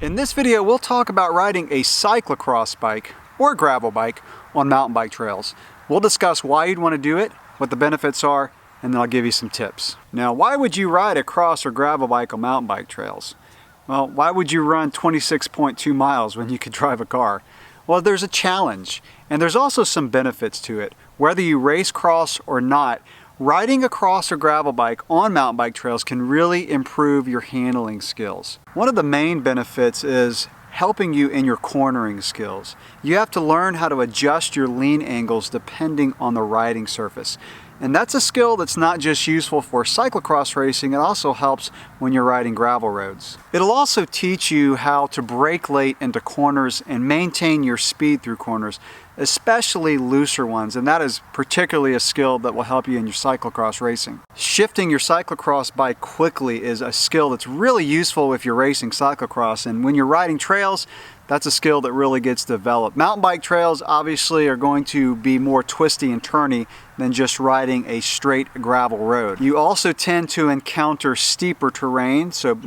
In this video, we'll talk about riding a cyclocross bike or gravel bike on mountain bike trails. We'll discuss why you'd want to do it, what the benefits are, and then I'll give you some tips. Now, why would you ride a cross or gravel bike on mountain bike trails? Well, why would you run 26.2 miles when you could drive a car? Well, there's a challenge, and there's also some benefits to it. Whether you race cross or not, riding a cross or gravel bike on mountain bike trails can really improve your handling skills. One of the main benefits is helping you in your cornering skills. You have to learn how to adjust your lean angles depending on the riding surface. And that's a skill that's not just useful for cyclocross racing, it also helps when you're riding gravel roads. It'll also teach you how to brake late into corners and maintain your speed through corners, especially looser ones, and that is particularly a skill that will help you in your cyclocross racing. Shifting your cyclocross bike quickly is a skill that's really useful if you're racing cyclocross, and when you're riding trails, that's a skill that really gets developed. Mountain bike trails obviously are going to be more twisty and turny than just riding a straight gravel road. You also tend to encounter steeper terrain, so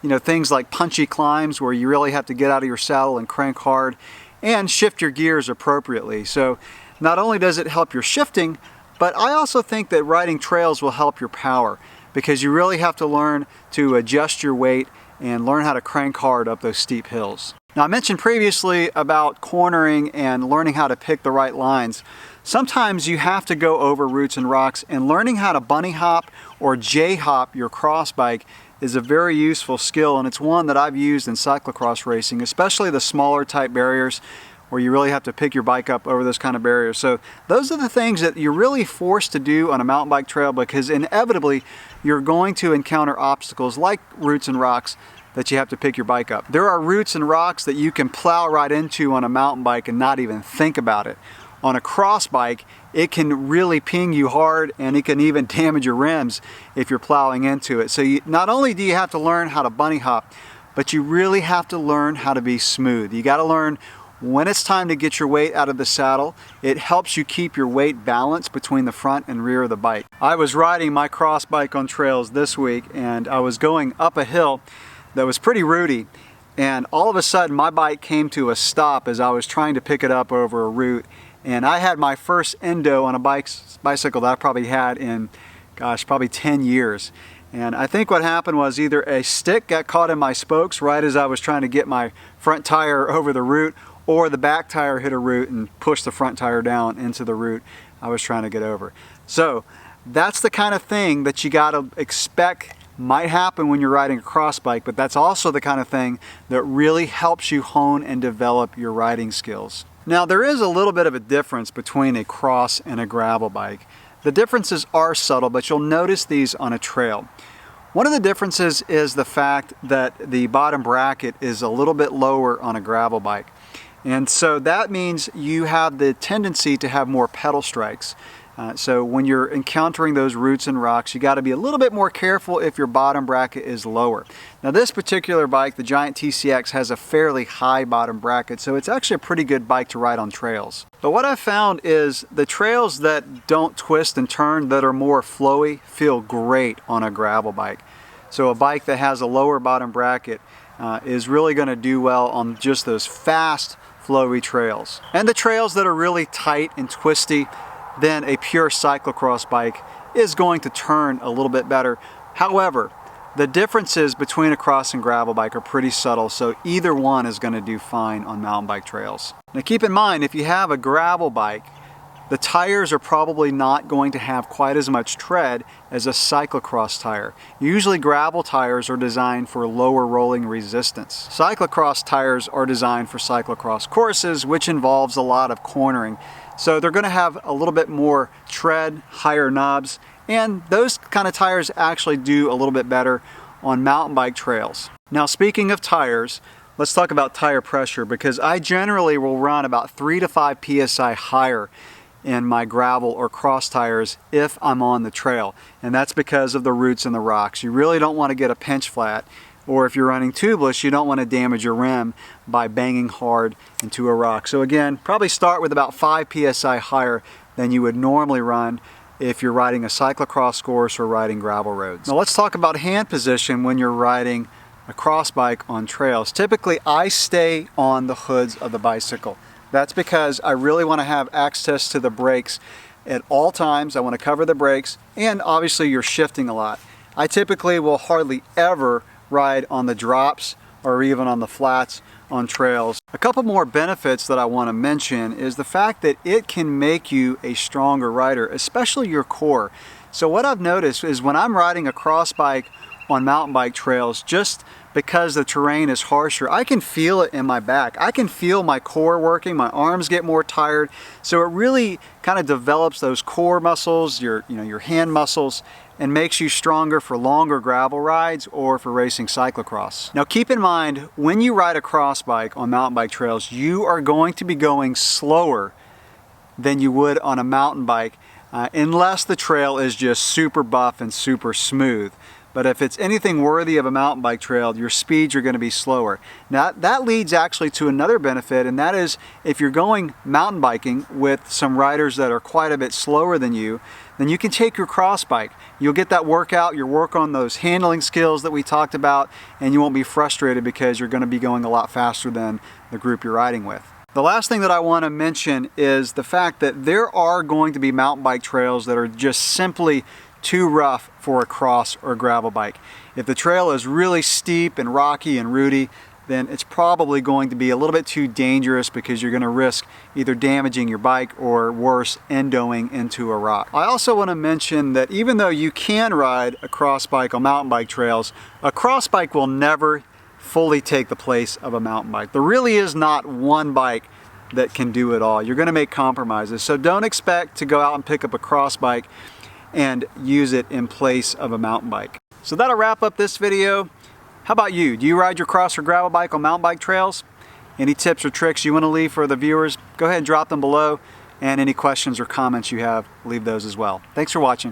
things like punchy climbs where you really have to get out of your saddle and crank hard and shift your gears appropriately. So not only does it help your shifting, but I also think that riding trails will help your power because you really have to learn to adjust your weight and learn how to crank hard up those steep hills. Now, I mentioned previously about cornering and learning how to pick the right lines. Sometimes you have to go over roots and rocks, and learning how to bunny hop or J-hop your cross bike is a very useful skill, and it's one that I've used in cyclocross racing, especially the smaller type barriers where you really have to pick your bike up over those kind of barriers. So those are the things that you're really forced to do on a mountain bike trail because inevitably you're going to encounter obstacles like roots and rocks that you have to pick your bike up. There are roots and rocks that you can plow right into on a mountain bike and not even think about it. On a cross bike, it can really ping you hard and it can even damage your rims if you're plowing into it. So not only do you have to learn how to bunny hop, but you really have to learn how to be smooth. You got to learn when it's time to get your weight out of the saddle. It helps you keep your weight balanced between the front and rear of the bike. I was riding my cross bike on trails this week and I was going up a hill that was pretty rooty, and all of a sudden my bike came to a stop as I was trying to pick it up over a root, and I had my first endo on a bicycle that I probably had in, probably 10 years. And I think what happened was either a stick got caught in my spokes right as I was trying to get my front tire over the root, or the back tire hit a root and pushed the front tire down into the root I was trying to get over. So that's the kind of thing that you got to expect might happen when you're riding a cross bike, but that's also the kind of thing that really helps you hone and develop your riding skills. Now, there is a little bit of a difference between a cross and a gravel bike. The differences are subtle, but you'll notice these on a trail. One of the differences is the fact that the bottom bracket is a little bit lower on a gravel bike. And so that means you have the tendency to have more pedal strikes. So when you're encountering those roots and rocks, you got to be a little bit more careful if your bottom bracket is lower. Now, this particular bike, the Giant TCX, has a fairly high bottom bracket, so it's actually a pretty good bike to ride on trails. But what I've found is the trails that don't twist and turn, that are more flowy, feel great on a gravel bike. So a bike that has a lower bottom bracket is really going to do well on just those fast, flowy trails. And the trails that are really tight and twisty, then a pure cyclocross bike is going to turn a little bit better. However, the differences between a cross and gravel bike are pretty subtle, so either one is going to do fine on mountain bike trails. Now keep in mind, if you have a gravel bike, the tires are probably not going to have quite as much tread as a cyclocross tire. Usually gravel tires are designed for lower rolling resistance. Cyclocross tires are designed for cyclocross courses, which involves a lot of cornering. So they're going to have a little bit more tread, higher knobs, and those kind of tires actually do a little bit better on mountain bike trails. Now, speaking of tires, let's talk about tire pressure, because I generally will run about 3 to 5 psi higher in my gravel or cross tires if I'm on the trail, and that's because of the roots and the rocks. You really don't want to get a pinch flat, or if you're running tubeless, you don't want to damage your rim by banging hard into a rock. So again, probably start with about 5 psi higher than you would normally run if you're riding a cyclocross course or riding gravel roads. Now let's talk about hand position when you're riding a cross bike on trails, typically I stay on the hoods of the bicycle. That's because I really want to have access to the brakes at all times. I want to cover the brakes, and obviously you're shifting a lot. I typically will hardly ever ride on the drops or even on the flats on trails. A couple more benefits that I want to mention is the fact that it can make you a stronger rider, especially your core. So what I've noticed is when I'm riding a cross bike on mountain bike trails, just because the terrain is harsher, I can feel it in my back. I can feel my core working, my arms get more tired. So it really kind of develops those core muscles, your hand muscles, and makes you stronger for longer gravel rides or for racing cyclocross. Now keep in mind, when you ride a cross bike on mountain bike trails, you are going to be going slower than you would on a mountain bike, unless the trail is just super buff and super smooth. But if it's anything worthy of a mountain bike trail, your speeds are going to be slower. Now that leads actually to another benefit, and that is if you're going mountain biking with some riders that are quite a bit slower than you, then you can take your cross bike. You'll get that workout, you'll work on those handling skills that we talked about, and you won't be frustrated because you're going to be going a lot faster than the group you're riding with. The last thing that I want to mention is the fact that there are going to be mountain bike trails that are just simply too rough for a cross or gravel bike. If the trail is really steep and rocky and rooty, then it's probably going to be a little bit too dangerous because you're going to risk either damaging your bike or worse, endoing into a rock. I also want to mention that even though you can ride a cross bike on mountain bike trails, a cross bike will never fully take the place of a mountain bike. There really is not one bike that can do it all. You're going to make compromises. So don't expect to go out and pick up a cross bike and use it in place of a mountain bike. So that'll wrap up this video. How about you? Do you ride your cross or gravel bike on mountain bike trails? Any tips or tricks you want to leave for the viewers? Go ahead and drop them below, and any questions or comments you have, leave those as well. Thanks for watching.